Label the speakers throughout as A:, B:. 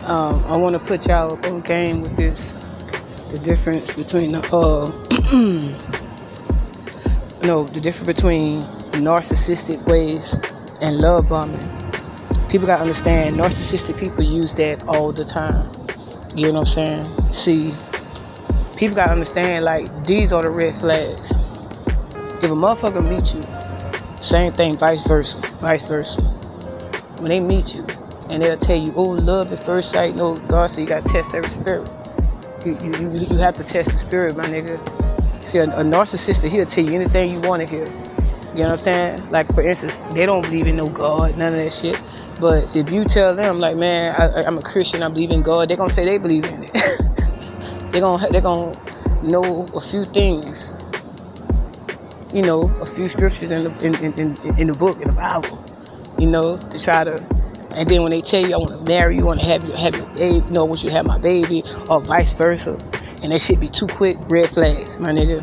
A: I want to put y'all up on game with this. The difference between the no, the difference between narcissistic ways and love bombing. People gotta understand narcissistic people use that all the time. You know what I'm saying? See, people gotta understand like these are the red flags. If a motherfucker meet you, same thing, vice versa. When they meet you and they'll tell you, oh, love at first sight, no, God said you gotta test every spirit. You have to test the spirit, my nigga. See, a narcissist, he'll tell you anything you want to hear. You know what I'm saying? Like, for instance, they don't believe in no God, none of that shit. But if you tell them, like, man, I'm a Christian, I believe in God, they're going to say they believe in it. they're gonna know a few things. You know, a few scriptures in the book, in the Bible. You know, to try to... And then when they tell you, I want to marry you, I want to have your baby, I want you to have my baby, or vice versa, and that shit be too quick, red flags, my nigga.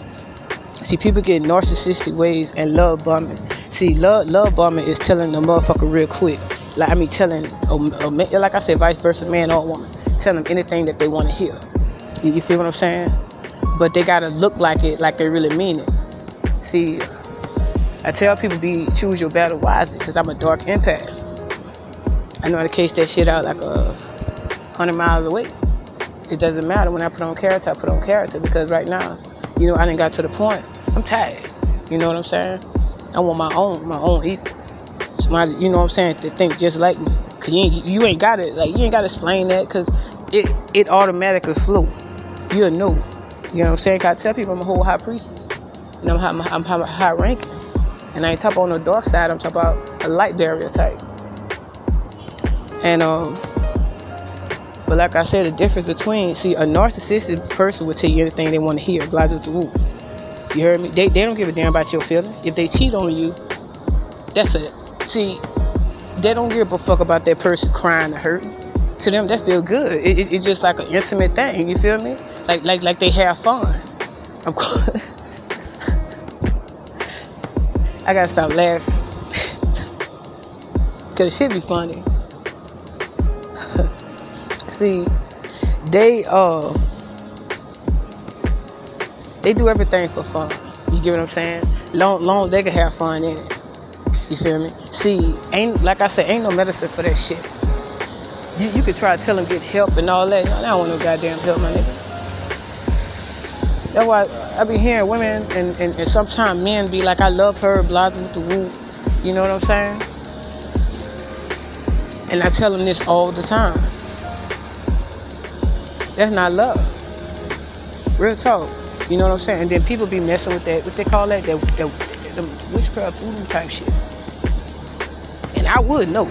A: See, people get narcissistic ways and love bombing. See, love bombing is telling the motherfucker real quick. Like, I mean, telling, like I said, vice versa, man or woman, telling them anything that they want to hear. You feel what I'm saying? But they gotta look like it, like they really mean it. See, I tell people choose your battle wisely, because I'm a dark empath. I know how to case that shit out like 100 miles away. It doesn't matter. When I put on character, I put on character, because right now, you know, I done got to the point. I'm tired. You know what I'm saying? I want my own equal. Somebody, you know what I'm saying, to think just like me. Cause you ain't got it. Like, you ain't got to explain that, cause it automatically flow. You'll know. You know what I'm saying? Cause I tell people I'm a whole high priestess. And I'm high ranking. And I ain't talking about on the dark side. I'm talking about a light barrier type. And but like I said, the difference between, see, a narcissistic person will tell you anything they want to hear, blah blah blah. You heard me? They don't give a damn about your feelings. If they cheat on you, that's it. See, they don't give a fuck about that person crying or hurting. To them, that feel good. It's just like an intimate thing. You feel me? Like they have fun. Of course. I gotta stop laughing, cause it should be funny. See, they do everything for fun. You get what I'm saying? Long they can have fun in it. You feel me? See, ain't no medicine for that shit. You could try to tell them get help and all that. I don't want no goddamn help, my nigga. That's why I be hearing women and sometimes men be like, I love her, blah blah blah. You know what I'm saying? And I tell them this all the time. That's not love. Real talk. You know what I'm saying? And then people be messing with that, what they call that, the witchcraft voodoo type shit. And I would know.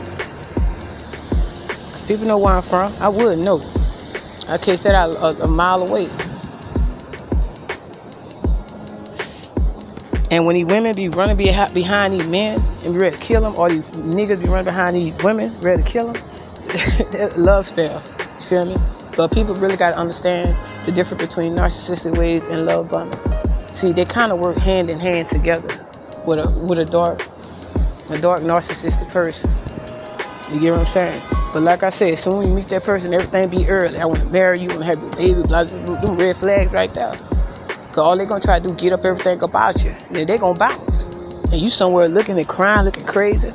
A: People know where I'm from. I would know. I case that out a mile away. And when these women be running behind these men and be ready to kill them, or these niggas be running behind these women ready to kill them, that love spell. You feel me? But people really got to understand the difference between narcissistic ways and love bombing. See, they kind of work hand in hand together with a dark narcissistic person. You get what I'm saying? But like I said, as soon as you meet that person, everything be early. I want to marry you, I want to have your baby, blah, blah, blah, them red flags right there. Because all they going to try to do get up everything about you. And then they going to bounce. And you somewhere looking and crying, looking crazy.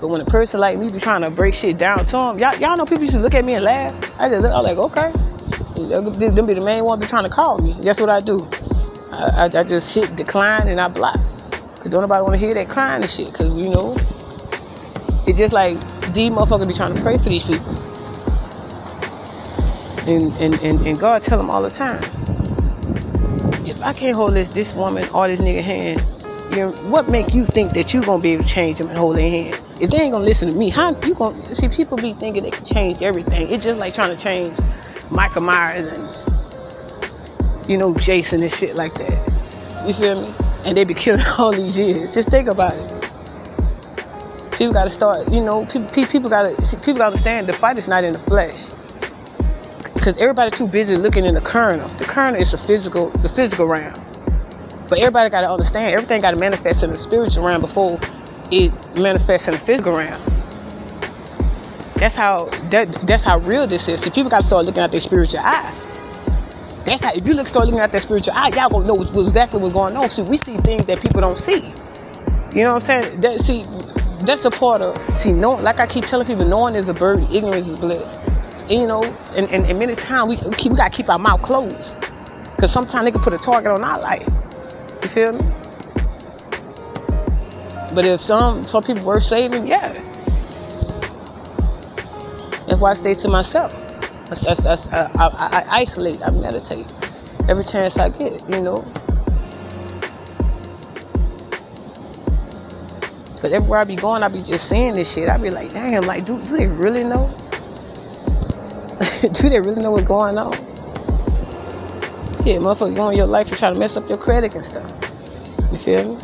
A: But when a person like me be trying to break shit down to them, y'all know people used to look at me and laugh. I just look, I'm like, okay. Them be the main one be trying to call me. That's what I do. I just hit decline and I block. Because don't nobody want to hear that crying and shit. Because, you know, it's just like these motherfuckers be trying to pray for these people. And God tell them all the time, if I can't hold this woman or this nigga hand, you know, what make you think that you gonna be able to change them and hold their hand? If they ain't gonna listen to me, how you gonna see? People be thinking they can change everything. It's just like trying to change Michael Myers and, you know, Jason and shit like that. You feel me? And they be killing all these years. Just think about it. People gotta start, you know, people gotta understand the fight is not in the flesh. Because everybody too busy looking in the kernel. The kernel is the physical realm. But everybody got to understand, everything got to manifest in the spiritual realm before it manifests in the physical realm. That's how real this is. See, people gotta start looking at their spiritual eye. That's how, if you start looking at that spiritual eye, y'all gonna know exactly what's going on. See, we see things that people don't see. You know what I'm saying? That's a part of, knowing, like I keep telling people, knowing is a burden, ignorance is bliss. You know, and many times we gotta keep our mouth closed. Because sometimes they can put a target on our life. You feel me? But if some people worth saving, yeah. That's why I stay to myself. I isolate, I meditate every chance I get, you know. Because everywhere I be going, I be just saying this shit. I be like, damn, like, do they really know? Do they really know what's going on? Yeah, motherfucker, go in your life and try to mess up your credit and stuff. You feel me?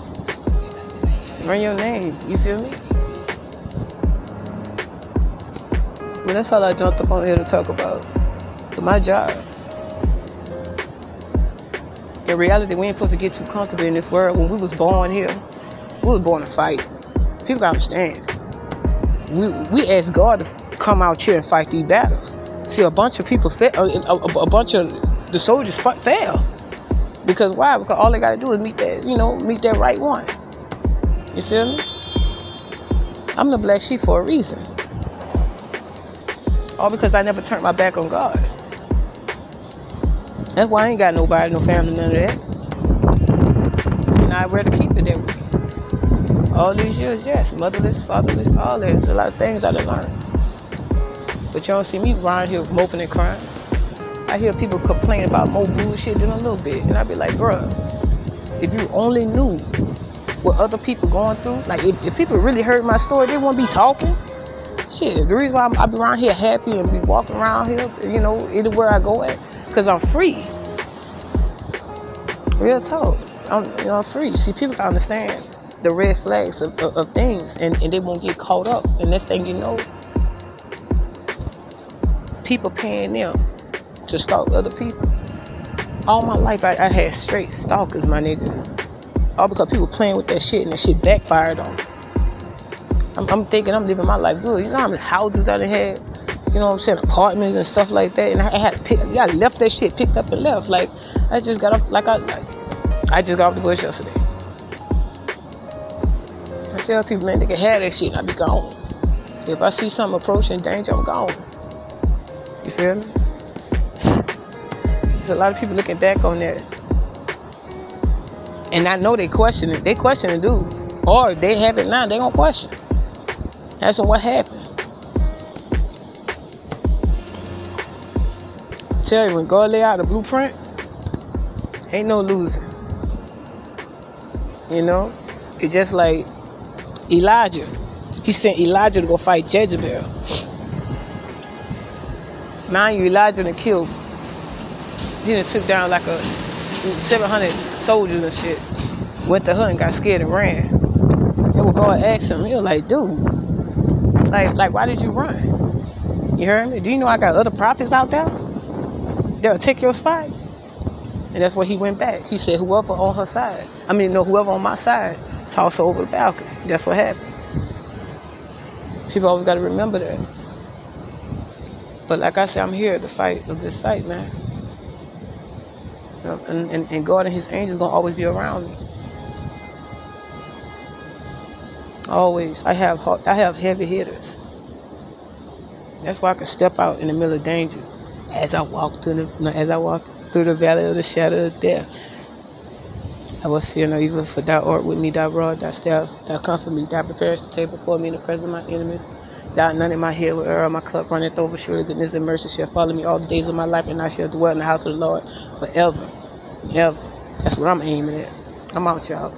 A: Run your name, you feel me? Well, that's all I jumped up on here to talk about. For my job. In reality, we ain't supposed to get too comfortable in this world. When we was born here, we was born to fight. People gotta understand. We asked God to come out here and fight these battles. See, a bunch of people a bunch of the soldiers fail. Because why? Because all they gotta do is meet that right one. You feel me? I'm the black sheep for a reason. All because I never turned my back on God. That's why I ain't got nobody, no family, none of that. And I wear to keep it that way. All these years, yes, motherless, fatherless, all that. There's a lot of things I done learned. But you don't see me around here moping and crying. I hear people complain about more bullshit than a little bit. And I be like, bruh, if you only knew what other people going through, like if people really heard my story, they wouldn't be talking. Shit, the reason why I be around here happy and be walking around here, you know, anywhere I go at, because I'm free. Real talk. I'm free. See, people can understand the red flags of things, and they won't get caught up. And next thing you know, people paying them to stalk other people. All my life, I had straight stalkers, my nigga. All because people playing with that shit, and that shit backfired on me. I'm thinking I'm living my life good. You know how many houses I done had? You know what I'm saying? Apartments and stuff like that. And I had to I left that shit, picked up and left. Like, I just got up, I just got off the bus yesterday. I tell people, man, they can have that shit and I be gone. If I see something approaching danger, I'm gone. You feel me? There's a lot of people looking back on that. And I know they question it. They question it, dude. Or they have it now, they gonna question. Ask them what happened. Tell you, when God lay out the blueprint, ain't no losing. You know? It's just like Elijah. He sent Elijah to go fight Jezebel. Mind you, Elijah done killed. He done took down like 700 soldiers and shit. Went to her and got scared and ran. And when God asked him, he was like, dude, like why did you run? You heard me? Do you know I got other prophets out there? They'll take your spot. And that's where he went back. He said, whoever on her side, whoever on my side, toss her over the balcony. That's what happened. People always got to remember that. But like I said, I'm here to fight this fight, man. You know, and God and his angels gonna always be around me. Always. I have heavy hitters. That's why I can step out in the middle of danger as I walk through the valley of the shadow of death. I will fear no evil, for thou art with me, thy rod, thy staff, thou comfort me, thou preparest the table before me in the presence of my enemies. Thou none in my head will err, my cup runneth over, surely goodness and mercy shall follow me all the days of my life, and I shall dwell in the house of the Lord forever and ever. That's what I'm aiming at. I'm out, y'all.